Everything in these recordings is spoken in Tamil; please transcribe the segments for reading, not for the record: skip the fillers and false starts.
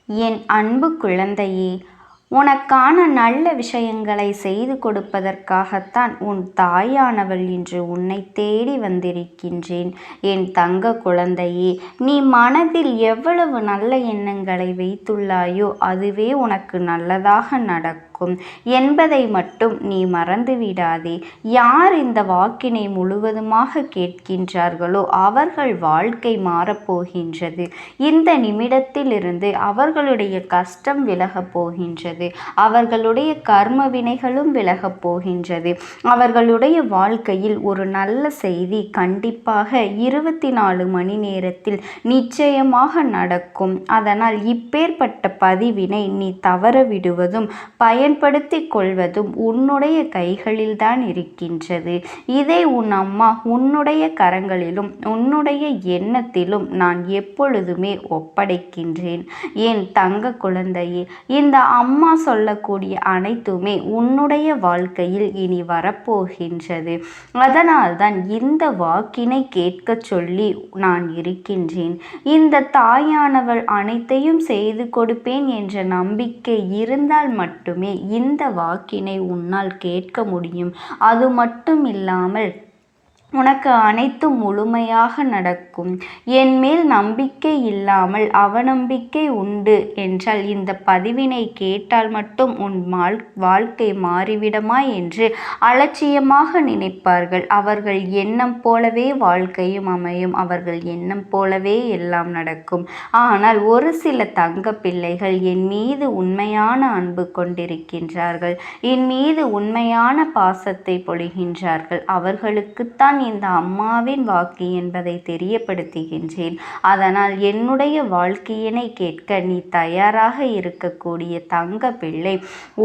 என் அன்பு குழந்தையே, உனக்கான நல்ல விஷயங்களை செய்து கொடுப்பதற்காகத்தான் உன் தாயானவள் இன்று உன்னை தேடி வந்திருக்கின்றேன். என் தங்க குழந்தையே, நீ மனதில் எவ்வளவு நல்ல எண்ணங்களை வைத்துள்ளாயோ அதுவே உனக்கு நல்லதாக நடக்கும் என்பதை மட்டும் நீ மறந்துவிடாதே. யார் இந்த வாக்கினை முழுவதுமாக கேட்கின்றார்களோ அவர்கள் வாழ்க்கை மாறப்போகின்றது. இந்த நிமிடத்திலிருந்து அவர்களுடைய கஷ்டம் விலகப் போகின்றது. அவர்களுடைய கர்ம வினைகளும் விலகப் போகின்றது. அவர்களுடைய வாழ்க்கையில் ஒரு நல்ல செய்தி கண்டிப்பாக 24 மணி நேரத்தில் நிச்சயமாக நடக்கும். அதனால் இப்பேற்பட்ட பதிவினை நீ தவற விடுவதும் பயன்படுத்தி கொள்வதும் உன்னுடைய கைகளில்தான் இருக்கின்றது. இதை உன் அம்மா உன்னுடைய கரங்களிலும் உன்னுடைய எண்ணத்திலும் நான் எப்பொழுதுமே ஒப்படைக்கின்றேன். என் தங்க குழந்தையே, இந்த அம்மா சொல்லக்கூடிய அனைத்துமே உன்னுடைய வாழ்க்கையில் இனி வரப்போகின்றது. அதனால்தான் இந்த வாக்கினை கேட்க சொல்லி நான் இருக்கின்றேன். இந்த தாயானவள் அனைத்தையும் செய்து கொடுப்பேன் என்ற நம்பிக்கை இருந்தால் மட்டுமே இந்த வாக்கினை உன்னால் கேட்க முடியும். அது மட்டும் இல்லாமல் உனக்கு அனைத்தும் முழுமையாக நடக்கும். என் மேல் நம்பிக்கை இல்லாமல் அவநம்பிக்கை உண்டு என்றால் இந்த பதிவினை கேட்டால் மட்டும் உன் வாழ்க்கை மாறிவிடுமா என்று அலட்சியமாக நினைப்பார்கள். அவர்கள் எண்ணம் போலவே வாழ்க்கையும் அமையும். அவர்கள் எண்ணம் போலவே எல்லாம் நடக்கும். ஆனால் ஒரு சில தங்க பிள்ளைகள் என் மீது உண்மையான அன்பு கொண்டிருக்கின்றார்கள். என் மீது உண்மையான பாசத்தை பொழிகின்றார்கள். அவர்களுக்குத்தான் இந்த அம்மாவின் வாக்கு என்பதை தெரியப்படுத்துகின்றேன். அதனால் என்னுடைய வாழ்க்கையினை கேட்க நீ தயாராக இருக்கக்கூடிய தங்க பிள்ளை,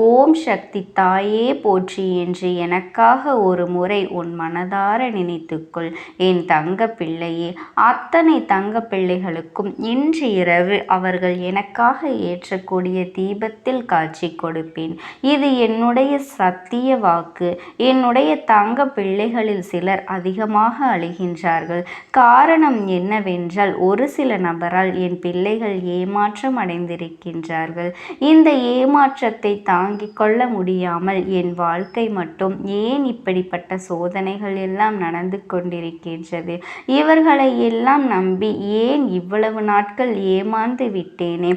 ஓம் சக்தி தாயே போற்றி என்று எனக்காக ஒரு முறை உன் மனதார நினைத்துக்கொள். என் தங்க பிள்ளையே, அத்தனை தங்க பிள்ளைகளுக்கும் இன்று இரவு அவர்கள் எனக்காக ஏற்றக்கூடிய தீபத்தில் காட்சி கொடுப்பேன். இது என்னுடைய சத்திய வாக்கு. என்னுடைய தங்க பிள்ளைகளில் சிலர் அதிகமாக அழுகின்றார்கள். காரணம் என்னவென்றால் ஒரு சில நபரால் என் பிள்ளைகள் ஏமாற்றம் அடைந்திருக்கின்றார்கள். இந்த ஏமாற்றத்தை தாங்கிக் கொள்ள முடியாமல் என் வாழ்க்கை மட்டும் ஏன் இப்படிப்பட்ட சோதனைகள் எல்லாம் நடந்து கொண்டிருக்கின்றது, இவர்களை எல்லாம் நம்பி ஏன் இவ்வளவு நாட்கள் ஏமாந்து விட்டேனே.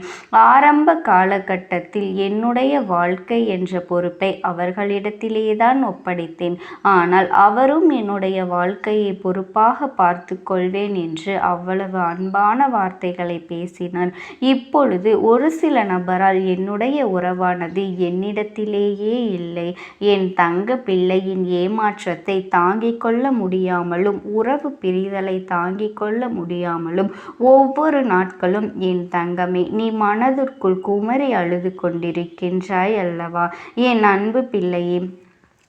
ஆரம்ப காலகட்டத்தில் என்னுடைய வாழ்க்கை என்ற பொறுப்பை அவர்களிடத்திலேதான் ஒப்படைத்தேன். ஆனால் அவரும் என்னுடைய வாழ்க்கையை பொறுப்பாக பார்த்து கொள்வேன் என்று அவ்வளவு அன்பான வார்த்தைகளை பேசினார். இப்பொழுது ஒரு சில நபரால் என்னுடைய உறவானது என்னிடத்திலேயே இல்லை. என் தங்க பிள்ளையின் ஏமாற்றத்தை தாங்கிக் கொள்ள முடியாமலும் உறவு பிரிதலை தாங்கிக் கொள்ள முடியாமலும் ஒவ்வொரு நாட்களும் என் தங்கமே நீ மனதிற்குள் குமரி அழுது கொண்டிருக்கின்றாய் அல்லவா? என் அன்பு பிள்ளையே,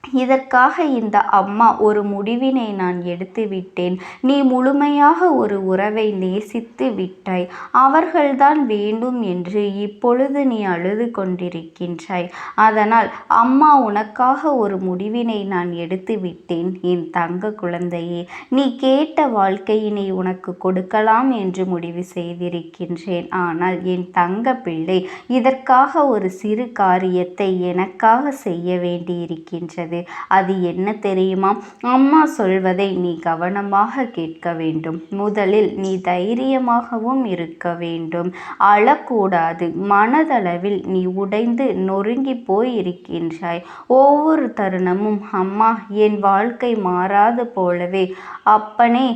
இதற்காக இந்த அம்மா ஒரு முடிவினை நான் எடுத்து விட்டேன். நீ முழுமையாக ஒரு உறவை நேசித்து விட்டாய். அவர்கள்தான் வேண்டும் என்று இப்பொழுது நீ அழுது கொண்டிருக்கின்றாய். அதனால் அம்மா உனக்காக ஒரு முடிவினை நான் எடுத்து விட்டேன். என் தங்க குழந்தையே, நீ கேட்ட வாழ்க்கையினை உனக்கு கொடுக்கலாம் என்று முடிவு செய்திருக்கின்றேன். ஆனால் என் தங்க பிள்ளை, இதற்காக ஒரு சிறு காரியத்தை எனக்காக செய்ய வேண்டியிருக்கின்றது. அது என்ன தெரியுமா? அம்மா சொல்வதை நீ கவனமாக கேட்க வேண்டும். முதலில் நீ தைரியமாகவும் இருக்க வேண்டும். அழக்கூடாது. மனதளவில் நீ உடைந்து நொறுங்கி போய் இருக்கின்றாய். ஒவ்வொரு தருணமும் அம்மா என் வாழ்க்கை மாறாது போலவே, அப்பனே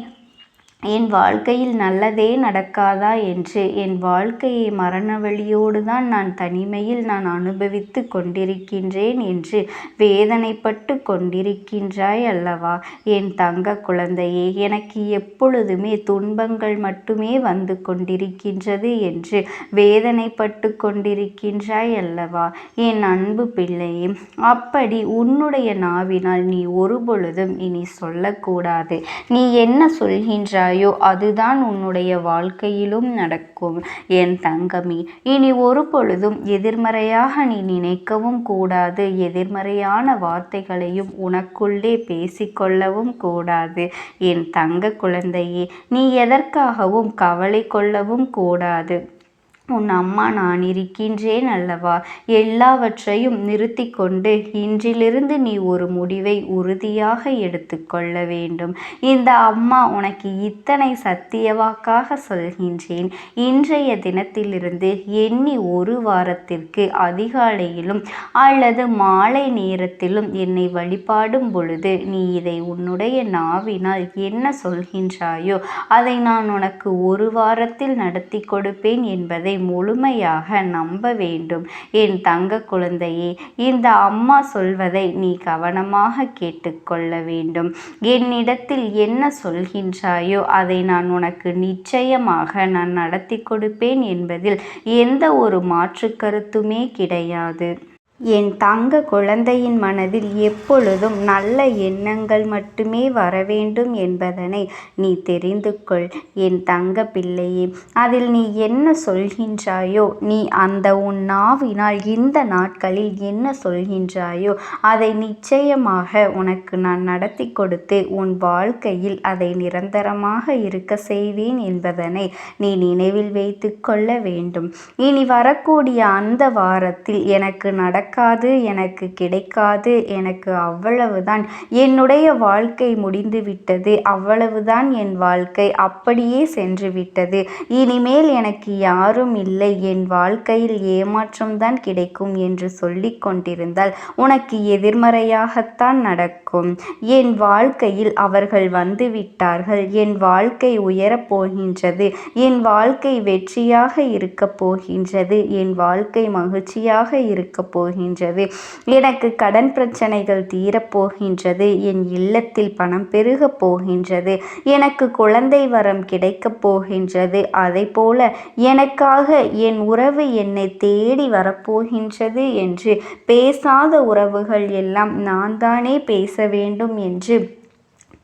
என் வாழ்க்கையில் நல்லதே நடக்காதா என்று என் வாழ்க்கையை மரண வழியோடு தான் நான் தனிமையில் நான் அனுபவித்து கொண்டிருக்கின்றேன் என்று வேதனைப்பட்டு கொண்டிருக்கின்றாய் அல்லவா? என் தங்க குழந்தையே, எனக்கு எப்பொழுதுமே துன்பங்கள் மட்டுமே வந்து கொண்டிருக்கின்றது என்று வேதனைப்பட்டு கொண்டிருக்கின்றாய் அல்லவா? என் அன்பு பிள்ளையே, அப்படி உன்னுடைய நாவினால் நீ ஒரு பொழுதும் இனி சொல்லக்கூடாது. நீ என்ன சொல்கின்றாய் அதுதான் உன்னுடைய வாழ்க்கையிலும் நடக்கும். என் தங்கமே, இனி ஒரு பொழுதும் எதிர்மறையாக நீ நினைக்கவும் கூடாது. எதிர்மறையான வார்த்தைகளையும் உனக்குள்ளே பேசிக்கொள்ளவும் கூடாது. என் தங்க குழந்தையே, நீ எதற்காகவும் கவலை கொள்ளவும் கூடாது. உன் அம்மா நான் இருக்கின்றேன் அல்லவா? எல்லாவற்றையும் நிறுத்தி கொண்டு இன்றிலிருந்து நீ ஒரு முடிவை உறுதியாக எடுத்துக்கொள்ள வேண்டும். இந்த அம்மா உனக்கு இத்தனை சத்தியவாக்காக சொல்கின்றேன். இன்றைய தினத்திலிருந்து எண்ணி ஒரு வாரத்திற்கு அதிகாலையிலும் அல்லது மாலை நேரத்திலும் என்னை வழிபாடும் பொழுது நீ இதை உன்னுடைய நாவினால் என்ன சொல்கின்றாயோ அதை நான் உனக்கு ஒரு வாரத்தில் நடத்தி கொடுப்பேன் என்பதை முழுமையாக நம்ப வேண்டும். என் தங்க குழந்தையே, இந்த அம்மா சொல்வதை நீ கவனமாக கேட்டுக்கொள்ள வேண்டும். என்னிடத்தில் என்ன சொல்கின்றாயோ அதை நான் உனக்கு நிச்சயமாக நான் நடத்தி கொடுப்பேன் என்பதில் எந்த ஒரு மாற்று கருத்துமே கிடையாது. என் தங்க குழந்தையின் மனதில் எப்பொழுதும் நல்ல எண்ணங்கள் மட்டுமே வர வேண்டும் என்பதனை நீ தெரிந்து கொள். என் தங்க பிள்ளையே, அதில் நீ என்ன சொல்கின்றாயோ, நீ அந்த உன் நாவினால் இந்த நாட்களில் என்ன சொல்கின்றாயோ அதை நிச்சயமாக உனக்கு நான் நடத்தி கொடுத்து உன் வாழ்க்கையில் அதை நிரந்தரமாக இருக்க செய்வேன் என்பதனை நீ நினைவில் வைத்து கொள்ள வேண்டும். இனி வரக்கூடிய அந்த வாரத்தில் எனக்கு எனக்கு கிடைக்காது, எனக்கு அவ்வளவுதான், என்னுடைய வாழ்க்கை முடிந்து விட்டது, அவ்வளவுதான், என் வாழ்க்கை அப்படியே சென்று விட்டது, இனிமேல் எனக்கு யாரும் இல்லை, என் வாழ்க்கையில் ஏமாற்றம்தான் கிடைக்கும் என்று சொல்லி கொண்டிருந்தால் உனக்கு எதிர்மறையாகத்தான் நடக்கும். என் வாழ்க்கையில் அவர்கள் வந்து விட்டார்கள், என் வாழ்க்கை உயரப் போகின்றது, என் வாழ்க்கை வெற்றியாக இருக்கப் போகின்றது, என் வாழ்க்கை மகிழ்ச்சியாக இருக்கப் போகின்றது, எனக்கு கடன் பிரச்சனைகள் தீரப்போகின்றது, என் இல்லத்தில் பணம் பெருகப் போகின்றது, எனக்கு குழந்தை வரம் கிடைக்கப் போகின்றது, அதை போல எனக்காக என் உறவு என்னை தேடி வரப்போகின்றது என்று பேசாத உறவுகள் எல்லாம் நான் தானே பேச வேண்டும் என்று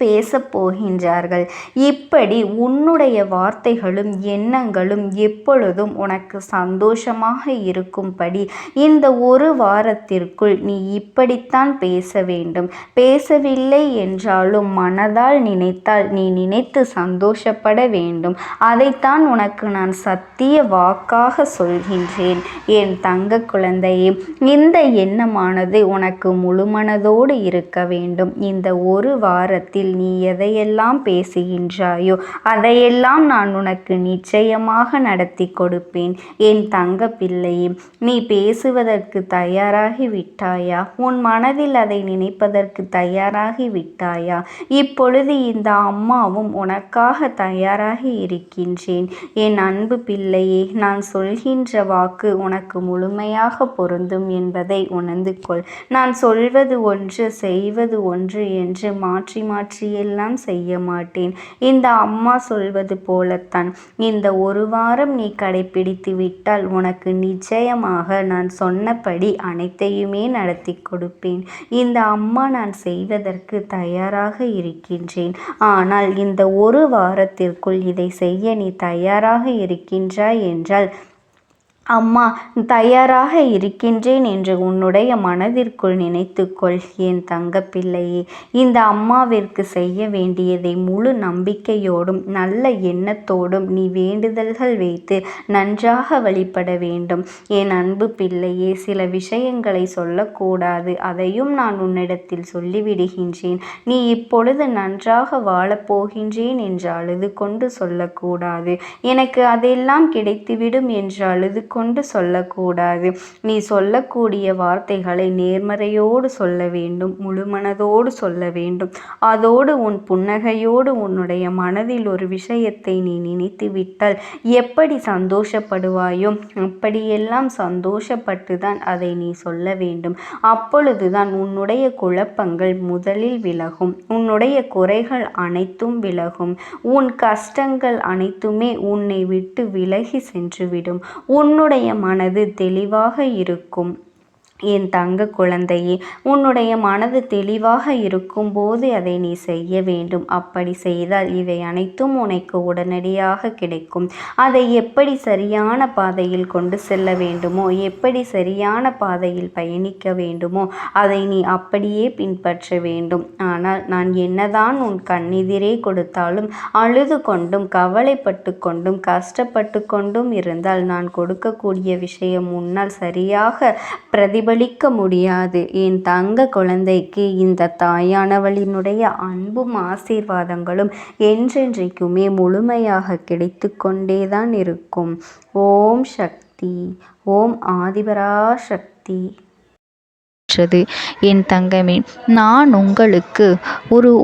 பேசப் போகின்றார்கள். இப்படி உன்னுடைய வார்த்தைகளும் எண்ணங்களும் எப்பொழுதும் உனக்கு சந்தோஷமாக இருக்கும்படி இந்த ஒரு வாரத்திற்குள் நீ இப்படித்தான் பேச வேண்டும். பேசவில்லை என்றாலும் மனதால் நினைத்தால் நீ நினைத்து சந்தோஷப்பட வேண்டும். அதைத்தான் உனக்கு நான் சத்திய வாக்காக சொல்கின்றேன். என் தங்க குழந்தையே, இந்த எண்ணமானது உனக்கு முழுமனதோடு இருக்க வேண்டும். இந்த ஒரு வாரத்தில் நீ எதையெல்லாம் பேசுகின்றாயோ அதையெல்லாம் நான் உனக்கு நிச்சயமாக நடத்தி கொடுப்பேன். என் தங்க பிள்ளையே, நீ பேசுவதற்கு தயாராகி விட்டாயா? உன் மனதில் அதை நினைப்பதற்கு தயாராகி விட்டாயா? இப்பொழுது இந்த அம்மாவும் உனக்காக தயாராகி இருக்கின்றேன். என் அன்பு பிள்ளையே, நான் சொல்கின்ற வாக்கு உனக்கு முழுமையாக பொருந்தும் என்பதை உணர்ந்து கொள். நான் சொல்வது ஒன்று செய்வது ஒன்று என்று மாற்றி மாற்றி எல்லாம் செய்ய மாட்டேன். இந்த அம்மா சொல்வது போலத்தான் இந்த ஒரு வாரம் நீ கடைபிடித்து விட்டால் உனக்கு நிச்சயமாக நான் சொன்னபடி அனைத்தையுமே நடத்தி கொடுப்பேன். இந்த அம்மா நான் செய்வதற்கு தயாராக இருக்கின்றேன். ஆனால் இந்த ஒரு வாரத்திற்குள் இதை செய்ய நீ தயாராக இருக்கின்றாய் என்றால், அம்மா தயாராக இருக்கின்றேன் என்று உன்னுடைய மனதிற்குள் நினைத்துக்கொள். என் தங்க பிள்ளையே, இந்த அம்மாவிற்கு செய்ய வேண்டியதை முழு நம்பிக்கையோடும் நல்ல எண்ணத்தோடும் நீ வேண்டுதல்கள் வைத்து நன்றாக வழிபட வேண்டும். என் அன்பு பிள்ளையே, சில விஷயங்களை சொல்லக்கூடாது, அதையும் நான் உன்னிடத்தில் சொல்லிவிடுகின்றேன். நீ இப்பொழுது நன்றாக வாழப்போகின்றேன் என்று அழுது கொண்டு சொல்லக்கூடாது. எனக்கு அதெல்லாம் கிடைத்துவிடும் என்று அழுது கொண்டு சொல்லக்கூடாது. நீ சொல்லக்கூடிய வார்த்தைகளை நேர்மறையோடு சொல்ல வேண்டும், முழுமனதோடு சொல்ல வேண்டும். அதோடு உன் புன்னகையோடு உன்னுடைய மனதில் ஒரு விஷயத்தை நீ நினைத்து விட்டால் எப்படி சந்தோஷப்படுவாயோ அப்படியெல்லாம் சந்தோஷப்பட்டுதான் அதை நீ சொல்ல வேண்டும். அப்பொழுதுதான் உன்னுடைய குழப்பங்கள் முதலில் விலகும், உன்னுடைய குறைகள் அனைத்தும் விலகும், உன் கஷ்டங்கள் அனைத்துமே உன்னை விட்டு விலகி சென்றுவிடும். உன்னுடைய மனது தெளிவாக இருக்கும். என் தங்க குழந்தையே, உன்னுடைய மனது தெளிவாக இருக்கும்போது அதை நீ செய்ய வேண்டும். அப்படி செய்தால் இவை அனைத்தும் உனக்கு உடனடியாக கிடைக்கும். அதை எப்படி சரியான பாதையில் கொண்டு செல்ல வேண்டுமோ, எப்படி சரியான பாதையில் பயணிக்க வேண்டுமோ அதை நீ அப்படியே பின்பற்ற வேண்டும். ஆனால் நான் என்னதான் உன் கண்ணெதிரே கொடுத்தாலும் அழுது கொண்டும் கவலைப்பட்டு கொண்டும் கஷ்டப்பட்டு கொண்டும் இருந்தால் நான் கொடுக்கக்கூடிய விஷயம் உன்னால் சரியாக பிரதிபலிக்க முடியாது. என் தங்க குழந்தைக்கு இந்த தாயானவளினுடைய அன்பும் ஆசீர்வாதங்களும் என்றென்றைக்குமே முழுமையாக கிடைத்து கொண்டேதான் இருக்கும். ஓம் சக்தி. ஓம் ஆதிபராசக்தி. என் தங்கமே, நான் உங்களுக்கு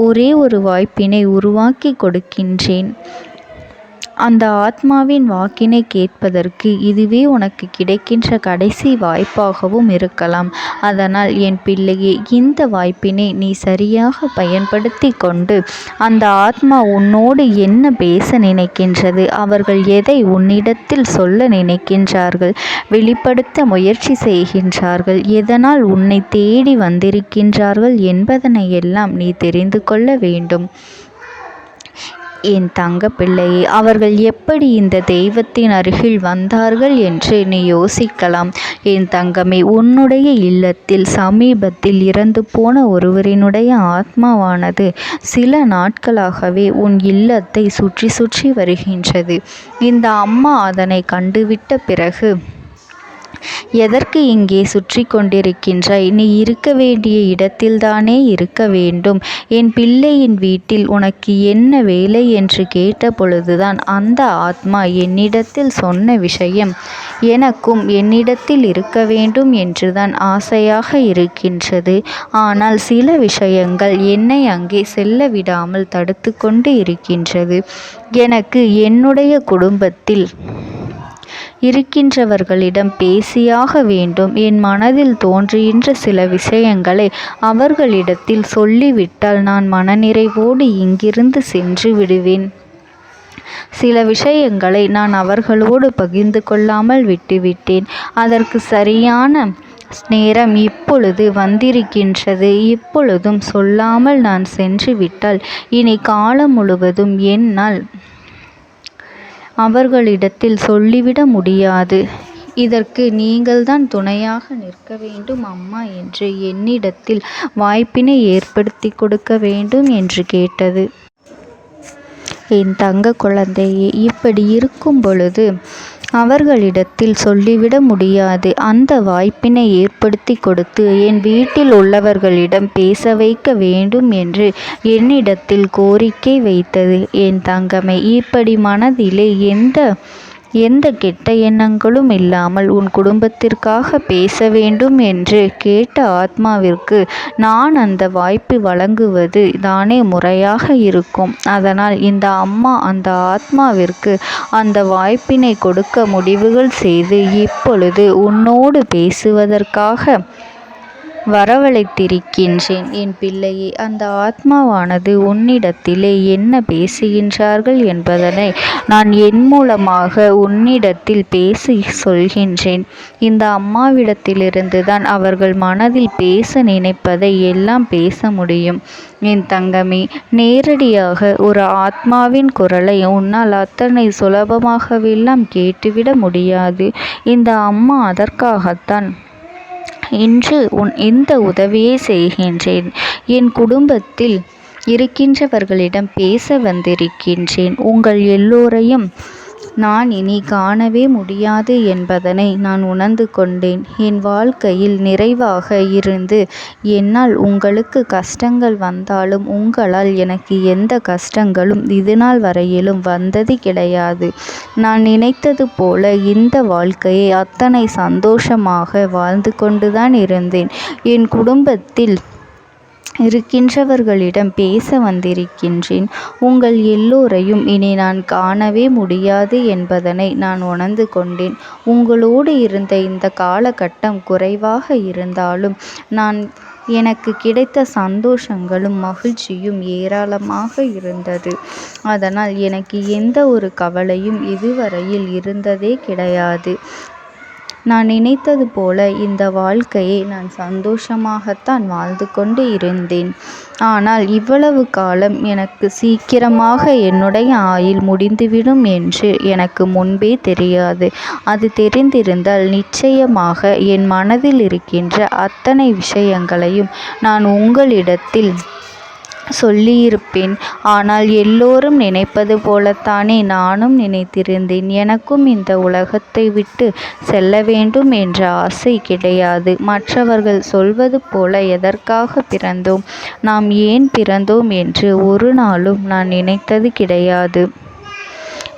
ஒரே ஒரு வாய்ப்பினை உருவாக்கி கொடுக்கின்றேன். அந்த ஆத்மாவின் வாக்கினை கேட்பதற்கு இதுவே உனக்கு கிடைக்கின்ற கடைசி வாய்ப்பாகவும் இருக்கலாம். அதனால் என் பிள்ளையே, இந்த வாய்ப்பினை நீ சரியாக பயன்படுத்தி கொண்டு அந்த ஆத்மா உன்னோடு என்ன பேச நினைக்கின்றது, அவர்கள் எதை உன்னிடத்தில் சொல்ல நினைக்கின்றார்கள், வெளிப்படுத்த முயற்சி செய்கின்றார்கள், எதனால் உன்னை தேடி வந்திருக்கின்றார்கள் என்பதனை எல்லாம் நீ தெரிந்து கொள்ள வேண்டும். என் தங்க பிள்ளையே, அவர்கள் எப்படி இந்த தெய்வத்தின் அருகில் வந்தார்கள் என்று நீ யோசிக்கலாம். என் தங்கமே, உன்னுடைய இல்லத்தில் சமீபத்தில் இறந்து போன ஒருவரினுடைய ஆத்மாவானது சில நாட்களாகவே உன் இல்லத்தை சுற்றி சுற்றி வருகின்றது. இந்த அம்மா அதனை கண்டுவிட்ட பிறகு, எதற்கு இங்கே சுற்றி கொண்டிருக்கின்றாய்? நீ இருக்க வேண்டிய இடத்தில்தானே இருக்க வேண்டும். என் பிள்ளையின் வீட்டில் உனக்கு என்ன வேலை என்று கேட்ட பொழுதுதான் அந்த ஆத்மா என்னிடத்தில் சொன்ன விஷயம், எனக்கும் என்னிடத்தில் இருக்க வேண்டும் என்றுதான் ஆசையாக இருக்கின்றது. ஆனால் சில விஷயங்கள் என்னை அங்கே செல்ல விடாமல் தடுத்து கொண்டு இருக்கின்றது. எனக்கு என்னுடைய குடும்பத்தில் இருக்கின்றவர்களிடம் பேசியாக வேண்டும். என் மனதில் தோன்றுகின்ற சில விஷயங்களை அவர்களிடத்தில் சொல்லிவிட்டால் நான் மனநிறைவோடு இங்கிருந்து சென்று விடுவேன். சில விஷயங்களை நான் அவர்களோடு பகிர்ந்து கொள்ளாமல் விட்டுவிட்டேன். அதற்கு சரியான நேரம் இப்பொழுது வந்திருக்கின்றது. இப்பொழுதும் சொல்லாமல் நான் சென்று விட்டால் இனி காலம் முழுவதும் என்னால் அவர்களிடத்தில் சொல்லிவிட முடியாது. இதற்கு நீங்கள்தான் துணையாக நிற்க வேண்டும் அம்மா என்று என்னிடத்தில் வாய்ப்பினை ஏற்படுத்தி கொடுக்க வேண்டும் என்று கேட்டது. என் தங்க குழந்தையே, இப்படி இருக்கும் பொழுது அவர்களிடத்தில் சொல்லிவிட முடியாது. அந்த வாய்ப்பினை ஏற்படுத்தி கொடுத்து என் வீட்டில் உள்ளவர்களிடம் பேச வைக்க வேண்டும் என்று என்னிடத்தில் கோரிக்கை வைத்தது. என் தங்கமே, இப்படி மனதிலே எந்த கெட்ட எண்ணங்களும் இல்லாமல் உன் குடும்பத்திற்காக பேச வேண்டும் என்று கேட்ட ஆத்மாவிற்கு நான் அந்த வாய்ப்பு வழங்குவது தானே முறையாக இருக்கும். அதனால் இந்த அம்மா அந்த ஆத்மாவிற்கு அந்த வாய்ப்பினை கொடுக்க முடிவுகள் செய்து இப்பொழுது உன்னோடு பேசுவதற்காக வரவழைத்திருக்கின்றேன். என் பிள்ளையே, அந்த ஆத்மாவானது உன்னிடத்திலே என்ன பேசுகின்றார்கள் என்பதனை நான் என் மூலமாக உன்னிடத்தில் பேசி சொல்கின்றேன். இந்த அம்மாவிடத்திலிருந்து தான் அவர்கள் மனதில் பேச நினைப்பதை எல்லாம் பேச முடியும். என் தங்கமே, நேரடியாக ஒரு ஆத்மாவின் குரலை உன்னால் அத்தனை சுலபமாகவெல்லாம் கேட்டுவிட முடியாது. இந்த அம்மா அதற்காகத்தான் இன்று இந்த உதவியை செய்கின்றேன். என் குடும்பத்தில் இருக்கின்றவர்களிடம் பேச வந்திருக்கின்றேன். உங்கள் எல்லோரையும் நான் இனி காணவே முடியாது என்பதனை நான் உணர்ந்து கொண்டேன். என் வாழ்க்கையில் நிறைவாக இருந்து என்னால் உங்களுக்கு கஷ்டங்கள் வந்தாலும் உங்களால் எனக்கு எந்த கஷ்டங்களும் இதுநாள் வரையிலும் வந்தது கிடையாது. நான் நினைத்தது போல இந்த வாழ்க்கையை அத்தனை சந்தோஷமாக வாழ்ந்து கொண்டுதான் இருந்தேன். என் குடும்பத்தில் இருக்கின்றவர்களிடம் பேச வந்திருக்கின்றேன். உங்கள் எல்லோரையும் இனி நான் காணவே முடியாது என்பதனை நான் உணர்ந்து கொண்டேன். உங்களோடு இருந்த இந்த காலகட்டம் குறைவாக இருந்தாலும் எனக்கு கிடைத்த சந்தோஷங்களும் மகிழ்ச்சியும் ஏராளமாக இருந்தது. அதனால் எனக்கு எந்த ஒரு கவலையும் இதுவரையில் இருந்ததே கிடையாது. நான் நினைத்தது போல இந்த வாழ்க்கையை நான் சந்தோஷமாகத்தான் வாழ்ந்து கொண்டு இருந்தேன். ஆனால் இவ்வளவு காலம் எனக்கு சீக்கிரமாக என்னுடைய ஆயுள் முடிந்துவிடும் என்று எனக்கு முன்பே தெரியாது. அது தெரிந்திருந்தால் நிச்சயமாக என் மனதில் இருக்கின்ற அத்தனை விஷயங்களையும் நான் உங்களிடத்தில் சொல்லியிருப்பேன். ஆனால் எல்லோரும் நினைப்பது போலத்தானே நானும் நினைத்திருந்தேன். எனக்கும் இந்த உலகத்தை விட்டு செல்ல வேண்டும் என்ற ஆசை கிடையாது. மற்றவர்கள் சொல்வது போல எதற்காக பிறந்தோம், நாம் ஏன் பிறந்தோம் என்று ஒரு நாளும் நான் நினைத்தது கிடையாது.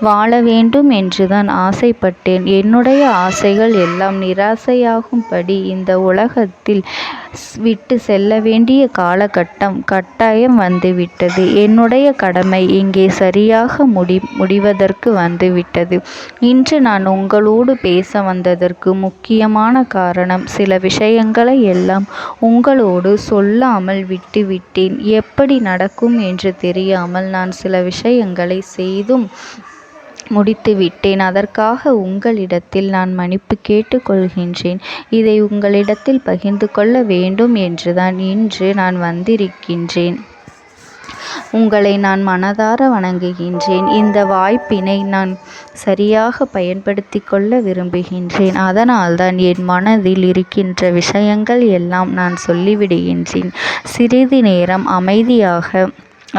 வாழ வேண்டும் என்றுதான் ஆசைப்பட்டேன். என்னுடைய ஆசைகள் எல்லாம் நிராசையாகும்படி இந்த உலகத்தில் விட்டு செல்ல வேண்டிய காலகட்டம் கட்டாயம் வந்துவிட்டது. என்னுடைய கடமை இங்கே சரியாக முடிவதற்கு வந்துவிட்டது. இன்று நான் உங்களோடு பேச வந்ததற்கு முக்கியமான காரணம், சில விஷயங்களை எல்லாம் உங்களோடு சொல்லாமல் விட்டுவிட்டேன். எப்படி நடக்கும் என்று தெரியாமல் நான் சில விஷயங்களை செய்தும் முடித்துவிட்டேன். அதற்காக உங்களிடத்தில் நான் மன்னிப்பு கேட்டுக்கொள்கின்றேன். இதை உங்களிடத்தில் பகிர்ந்து கொள்ள வேண்டும் என்றுதான் இன்று நான் வந்திருக்கின்றேன். உங்களை நான் மனதார வணங்குகின்றேன். இந்த வாய்ப்பினை நான் சரியாக பயன்படுத்தி கொள்ள விரும்புகின்றேன். அதனால்தான் என் மனதில் இருக்கின்ற விஷயங்கள் எல்லாம் நான் சொல்லிவிடுகின்றேன். சிறிது நேரம் அமைதியாக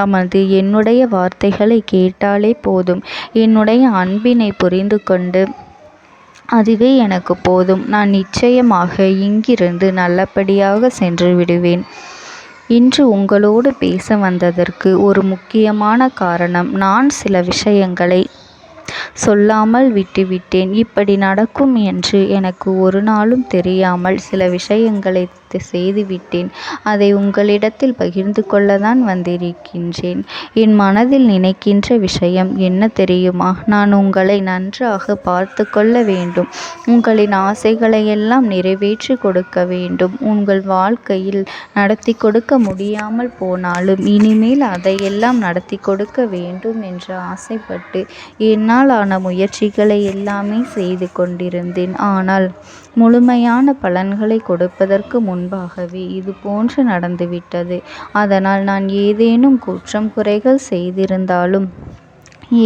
அமர்ந்து என்னுடைய வார்த்தைகளை கேட்டாலே போதும். என்னுடைய அன்பினை புரிந்து கொண்டு அதுவே எனக்கு போதும். நான் நிச்சயமாக இங்கிருந்து நல்லபடியாக சென்று விடுவேன். இன்று உங்களோடு பேச வந்ததற்கு ஒரு முக்கியமான காரணம், நான் சில விஷயங்களை சொல்லாமல் விட்டுவிட்டேன். இப்படி நடக்கும் என்று எனக்கு ஒரு நாளும் தெரியாமல் சில விஷயங்களை செய்துவிட்டேன். அதை உங்களிடத்தில் பகிர்ந்து கொள்ளத்தான் வந்திருக்கின்றேன். என் மனதில் நினைக்கின்ற விஷயம் என்ன தெரியுமா? நான் உங்களை நன்றாக பார்த்து கொள்ள வேண்டும். உங்களின் ஆசைகளை எல்லாம் நிறைவேற்றி கொடுக்க வேண்டும். உங்கள் வாழ்க்கையில் நடத்தி கொடுக்க முடியாமல் போனாலும் இனிமேல் அதையெல்லாம் நடத்தி கொடுக்க வேண்டும் என்று ஆசைப்பட்டு என்னால் ஆன முயற்சிகளை எல்லாமே செய்து கொண்டிருந்தேன். ஆனால் முழுமையான பலன்களை கொடுப்பதற்கு முன்பாகவே இது போன்று நடந்துவிட்டது. அதனால் நான் ஏதேனும் குற்றம் குறைகள் செய்திருந்தாலும்,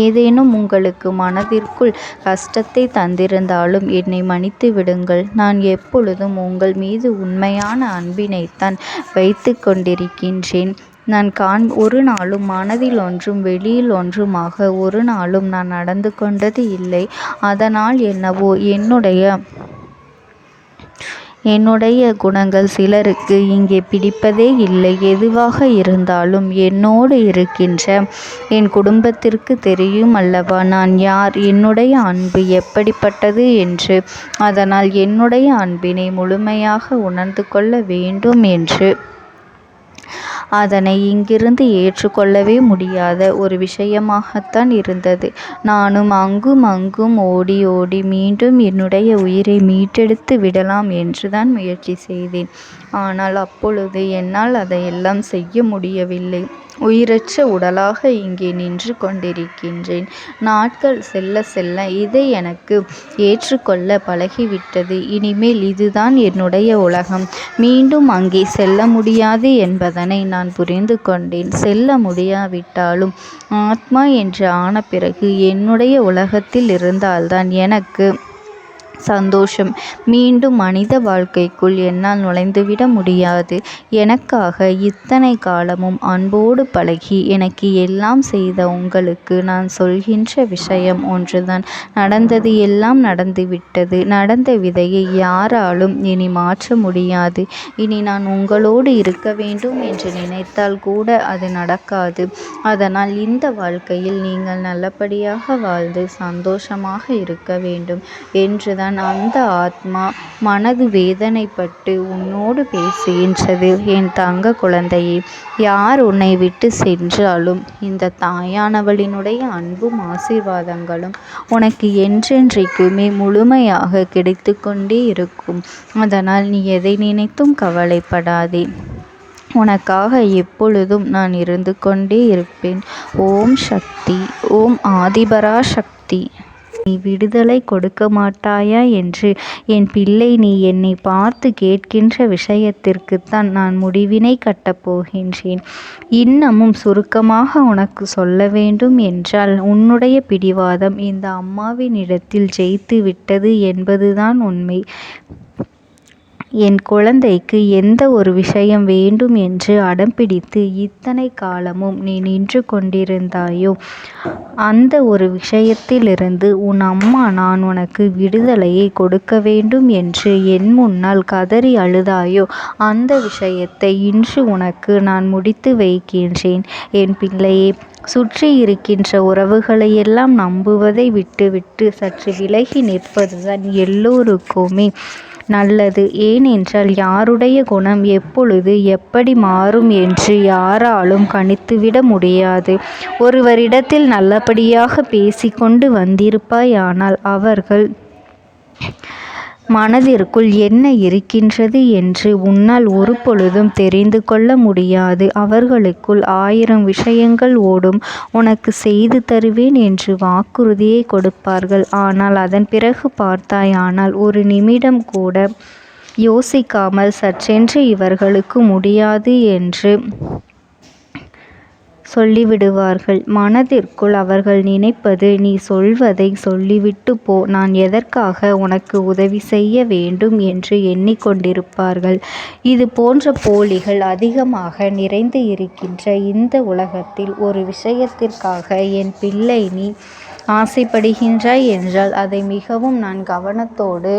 ஏதேனும் உங்களுக்கு மனதிற்குள் கஷ்டத்தை தந்திருந்தாலும் என்னை மன்னித்து விடுங்கள். நான் எப்பொழுதும் உங்கள் மீது உண்மையான அன்பினைத்தான் வைத்து கொண்டிருக்கின்றேன். நான் ஒரு நாளும் மனதில் ஒன்றும் வெளியில் ஒன்றுமாக ஒரு நாளும் நான் நடந்து கொண்டது இல்லை. அதனால் என்னவோ என்னுடைய குணங்கள் சிலருக்கு இங்கே பிடிப்பதே இல்லை. எதுவாக இருந்தாலும் என்னோடு இருக்கின்ற என் குடும்பத்திற்கு தெரியும் அல்லவா நான் யார், என்னுடைய அன்பு எப்படிப்பட்டது என்று. அதனால் என்னுடைய அன்பினை முழுமையாக உணர்ந்து கொள்ள வேண்டும் என்று அதனை இங்கிருந்து ஏற்றுக்கொள்ளவே முடியாத ஒரு விஷயமாகத்தான் இருந்தது. நானும் அங்கும் அங்கும் ஓடி ஓடி மீண்டும் என்னுடைய உயிரை மீட்டெடுத்து விடலாம் என்றுதான் முயற்சி செய்தேன். ஆனால் அப்பொழுது என்னால் அதையெல்லாம் செய்ய முடியவில்லை. உயிரற்ற உடலாக இங்கே நின்று கொண்டிருக்கின்றேன். நாட்கள் செல்ல செல்ல இதை எனக்கு ஏற்றுக்கொள்ள பழகிவிட்டது. இனிமேல் இதுதான் என்னுடைய உலகம். மீண்டும் அங்கே செல்ல முடியாது என்பதனை நான் புரிந்து கொண்டேன். செல்ல முடியாவிட்டாலும் ஆத்மா என்று ஆன பிறகு என்னுடைய உலகத்தில் இருந்தால்தான் எனக்கு சந்தோஷம். மீண்டும் மனித வாழ்க்கைக்குள் என்னால் நுழைந்துவிட முடியாது. எனக்காக இத்தனை காலமும் அன்போடு பழகி எனக்கு எல்லாம் செய்த உங்களுக்கு நான் சொல்கின்ற விஷயம் ஒன்றுதான். நடந்தது எல்லாம் நடந்துவிட்டது. நடந்த விதையை யாராலும் இனி மாற்ற முடியாது. இனி நான் உங்களோடு இருக்க வேண்டும் என்று நினைத்தால் கூட அது நடக்காது. அதனால் இந்த வாழ்க்கையில் நீங்கள் நல்லபடியாக வாழ்ந்து சந்தோஷமாக இருக்க வேண்டும் என்றுதான் அந்த ஆத்மா மனது வேதனைப்பட்டு உன்னோடு பேசுகின்றது. என் தங்க குழந்தையே, யார் உன்னை விட்டு சென்றாலும் இந்த தாயானவளினுடைய அன்பும் ஆசீர்வாதங்களும் உனக்கு என்றென்றைக்குமே முழுமையாக கிடைத்து கொண்டே இருக்கும். அதனால் நீ எதை நினைத்தும் கவலைப்படாதே. உனக்காக எப்பொழுதும் நான் இருந்து கொண்டே இருப்பேன். ஓம் சக்தி. ஓம் ஆதிபரா சக்தி. விடுதலை கொடுக்க மாட்டாயா என்று என் பிள்ளை, நீ என்னை பார்த்து கேட்கின்ற விஷயத்திற்குத்தான் நான் முடிவினை கட்டப் போகின்றேன். இன்னமும் சுருக்கமாக உனக்கு சொல்ல வேண்டும் என்றால், உன்னுடைய பிடிவாதம் இந்த அம்மாவினிடத்தில் ஜெயித்து விட்டது என்பதுதான் உண்மை. என் குழந்தைக்கு எந்த ஒரு விஷயம் வேண்டும் என்று அடம்பிடித்து இத்தனை காலமும் நீ நின்று கொண்டிருந்தாயோ, அந்த ஒரு விஷயத்திலிருந்து உன் அம்மா நான் உனக்கு விடுதலையை கொடுக்க வேண்டும் என்று என் முன்னால் கதறி அழுதாயோ, அந்த விஷயத்தை இன்று உனக்கு நான் முடித்து வைக்கின்றேன். என் பிள்ளையே, சுற்றி இருக்கின்ற உறவுகளையெல்லாம் நம்புவதை விட்டுவிட்டு சற்று விலகி நிற்பதுதான் எல்லோருக்குமே நல்லது. ஏனென்றால் யாருடைய குணம் எப்பொழுது எப்படி மாறும் என்று யாராலும் கணித்துவிட முடியாது. ஒருவரிடத்தில் நல்லபடியாக பேசிக்கொண்டு வந்திருப்பாயானால் அவர்கள் மனதிற்குள் என்ன இருக்கின்றது என்று உன்னால் ஒரு பொழுதும் தெரிந்து கொள்ள முடியாது. அவர்களுக்குள் 1000 விஷயங்கள் ஓடும். உனக்கு செய்து தருவேன் என்று வாக்குறுதியை கொடுப்பார்கள். ஆனால் அதன் பிறகு பார்த்தாயானால் ஒரு நிமிடம் கூட யோசிக்காமல் சற்றென்று இவர்களுக்கு முடியாது என்று சொல்லிவிடுவார்கள். மனதிற்குள் அவர்கள் நினைப்பது, நீ சொல்வதை சொல்லிவிட்டு போ, நான் எதற்காக உனக்கு உதவி செய்ய வேண்டும் என்று எண்ணிக்கொண்டிருப்பார்கள். இது போன்ற போலிகள் அதிகமாக நிறைந்து இருக்கின்ற இந்த உலகத்தில் ஒரு விஷயத்திற்காக என் பிள்ளை நீ ஆசைப்படுகின்றாய் என்றால் அதை மிகவும் நான் கவனத்தோடு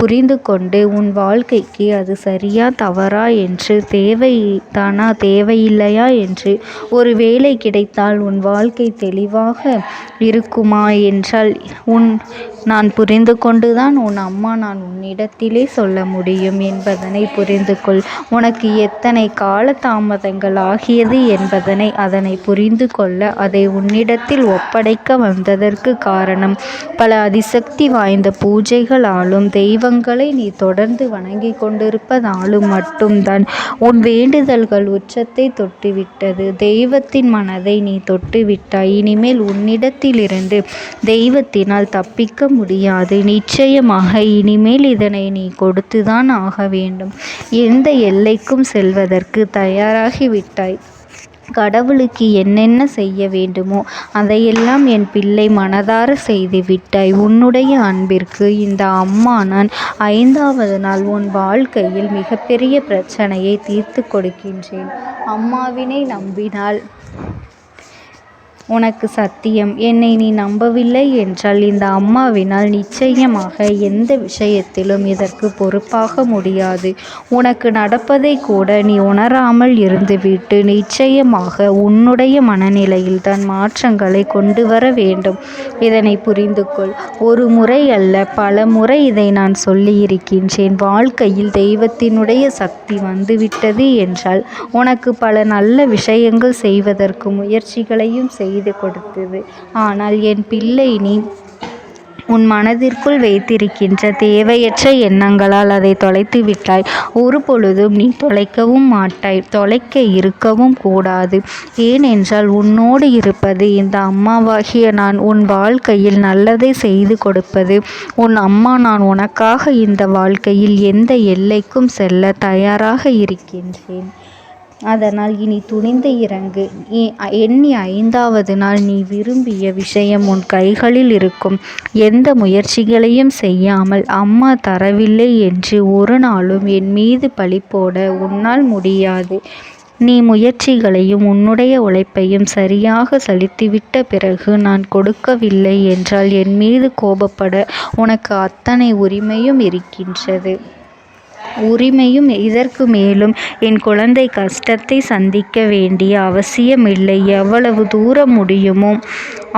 புரிந்து கொண்டு உன் வாழ்க்கைக்கு அது சரியா தவறா என்று, தேவைதானா தேவையில்லையா என்று, ஒரு வேலை கிடைத்தால் உன் வாழ்க்கை தெளிவாக இருக்குமா என்றால் நான் புரிந்து கொண்டுதான் உன் அம்மா நான் உன்னிடத்திலே சொல்ல முடியும் என்பதனை புரிந்து கொள். உனக்கு எத்தனை கால தாமதங்கள் ஆகியது என்பதனை அதனை புரிந்து கொள்ள அதை உன்னிடத்தில் ஒப்படைக்க வந்ததற்கு காரணம், பல அதிசக்தி வாய்ந்த பூஜைகளாலும் தெய்வங்களை நீ தொடர்ந்து வணங்கி கொண்டிருப்பதாலும் மட்டும்தான் உன் வேண்டுதல்கள் உச்சத்தை தொட்டுவிட்டது. தெய்வத்தின் மனதை நீ தொட்டுவிட்டாய். இனிமேல் உன்னிடத்திலிருந்து தெய்வத்தினால் தப்பிக்க முடியாது. நிச்சயமாக இனிமேல் இதனை நீ கொடுத்துதான் ஆக வேண்டும். எந்த எல்லைக்கும் செல்வதற்கு தயாராகிவிட்டாய். கடவுளுக்கு என்னென்ன செய்ய வேண்டுமோ அதையெல்லாம் என் பிள்ளை மனதார செய்து விட்டாய். உன்னுடைய அன்பிற்கு இந்த அம்மா நான் 5வது நாள் உன் வாழ்க்கையில் மிகப்பெரிய பிரச்சனையை தீர்த்து கொடுக்கின்றேன். அம்மாவினை நம்பினால் உனக்கு சத்தியம். என்னை நீ நம்பவில்லை என்றால் இந்த அம்மாவினால் நிச்சயமாக எந்த விஷயத்திலும் இதற்கு பொறுப்பாக முடியாது. உனக்கு நடப்பதை கூட நீ உணராமல் இருந்துவிட்டு நிச்சயமாக உன்னுடைய மனநிலையில் தான் மாற்றங்களை கொண்டு வர வேண்டும். இதனை புரிந்து கொள். ஒரு முறை அல்ல, பல முறை இதை நான் சொல்லியிருக்கின்றேன். வாழ்க்கையில் தெய்வத்தினுடைய சக்தி வந்துவிட்டது என்றால் உனக்கு பல நல்ல விஷயங்கள் செய்வதற்கு முயற்சிகளையும் செய்து கொடுத்தது. ஆனால் என் பிள்ளை, நீ உன் மனதிற்குள் வைத்திருக்கின்ற தேவையற்ற எண்ணங்களால் அதை தொலைத்து விட்டாய். ஒரு பொழுதும் நீ தொலைக்கவும் மாட்டாய். தொலைக்க இருக்கவும் கூடாது. ஏனென்றால் உன்னோடு இருப்பது இந்த அம்மாவாகிய நான். உன் வாழ்க்கையில் நல்லதை செய்து கொடுப்பது உன் அம்மா நான். உனக்காக இந்த வாழ்க்கையில் எந்த எல்லைக்கும் செல்ல தயாராக இருக்கின்றேன். அதனால் இனி துணிந்து இறங்கு. எண்ணி 5வது நாள் நீ விரும்பிய விஷயம் உன் கைகளில் இருக்கும். எந்த முயற்சிகளையும் செய்யாமல் அம்மா தரவில்லை என்று ஒரு நாளும் என் மீது பழி போட உன்னால் முடியாது. நீ முயற்சிகளையும் உன்னுடைய உழைப்பையும் சரியாக செலுத்திவிட்ட பிறகு நான் கொடுக்கவில்லை என்றால் என் மீது கோபப்பட உனக்கு அத்தனை உரிமையும் இருக்கின்றது. இதற்கு மேலும் என் குழந்தை கஷ்டத்தை சந்திக்க வேண்டிய அவசியமில்லை. எவ்வளவு தூரம் முடியுமோ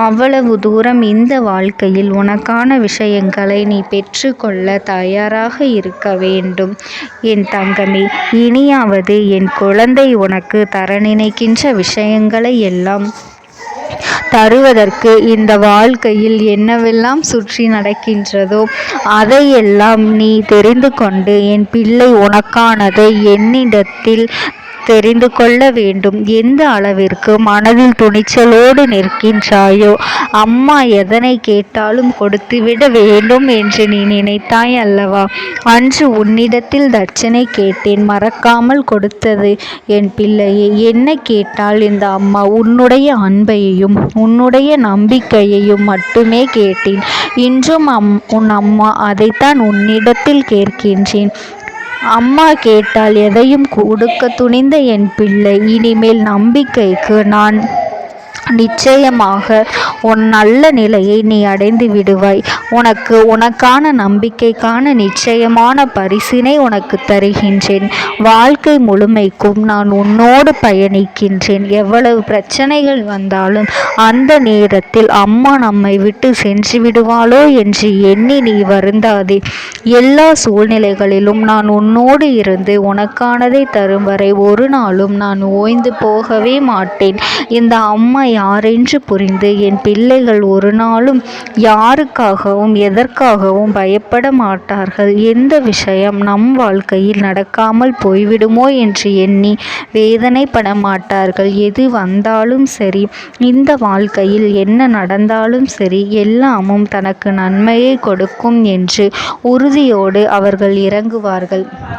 அவ்வளவு தூரம் இந்த வாழ்க்கையில் உனக்கான விஷயங்களை நீ பெற்றுக்கொள்ள தயாராக இருக்க வேண்டும். என் தங்கமே, இனியாவது என் குழந்தை உனக்கு தர நினைக்கின்ற விஷயங்களை எல்லாம் தருவதற்கு இந்த வாழ்க்கையில் என்னவெல்லாம் சுற்றி நடக்கின்றதோ அதையெல்லாம் நீ தெரிந்து கொண்டு என் பிள்ளை உனக்கானதை என்னிடத்தில் தெரிந்து கொள்ள வேண்டும். எந்த அளவிற்கு மனதில் துணிச்சலோடு நிற்கின்றாயோ, அம்மா எதனை கேட்டாலும் கொடுத்துவிட வேண்டும் என்று நீ நினைத்தாய் அல்லவா? அன்று உன்னிடத்தில் தட்சணை கேட்டேன், மறக்காமல் கொடுத்தது என் பிள்ளையே. என்ன கேட்டால் இந்த அம்மா? உன்னுடைய அன்பையும் உன்னுடைய நம்பிக்கையையும் மட்டுமே கேட்டேன். இன்றும் உன் அம்மா அதைத்தான் உன்னிடத்தில் கேட்கின்றேன். அம்மா கேட்டால் எதையும் கொடுக்க துணிந்த என் பிள்ளை, இனிமேல் நம்பிக்கைக்கு நான் நிச்சயமாக உன் நல்ல நிலையை நீ அடைந்து விடுவாய். உனக்கான நம்பிக்கைக்கான நிச்சயமான பரிசினை உனக்கு தருகின்றேன். வாழ்க்கை முழுமைக்கும் நான் உன்னோடு பயணிக்கின்றேன். எவ்வளவு பிரச்சனைகள் வந்தாலும் அந்த நேரத்தில் அம்மா நம்மை விட்டு சென்று விடுவாளோ என்று எண்ணி நீ வருந்தாதே. எல்லா சூழ்நிலைகளிலும் நான் உன்னோடு இருந்து உனக்கானதை தரும் வரை ஒரு நாளும் நான் ஓய்ந்து போகவே மாட்டேன். இந்த அம்மா யாரென்று புரிந்து என் பிள்ளைகள் ஒரு நாளும் யாருக்காகவும் எதற்காகவும் பயப்பட மாட்டார்கள். எந்த விஷயம் நம் வாழ்க்கையில் நடக்காமல் போய்விடுமோ என்று எண்ணி வேதனைப்பட மாட்டார்கள். எது வந்தாலும் சரி, இந்த வாழ்க்கையில் என்ன நடந்தாலும் சரி, எல்லாமும் தனக்கு நன்மையை கொடுக்கும் என்று உறுதியோடு அவர்கள் இறங்குவார்கள்.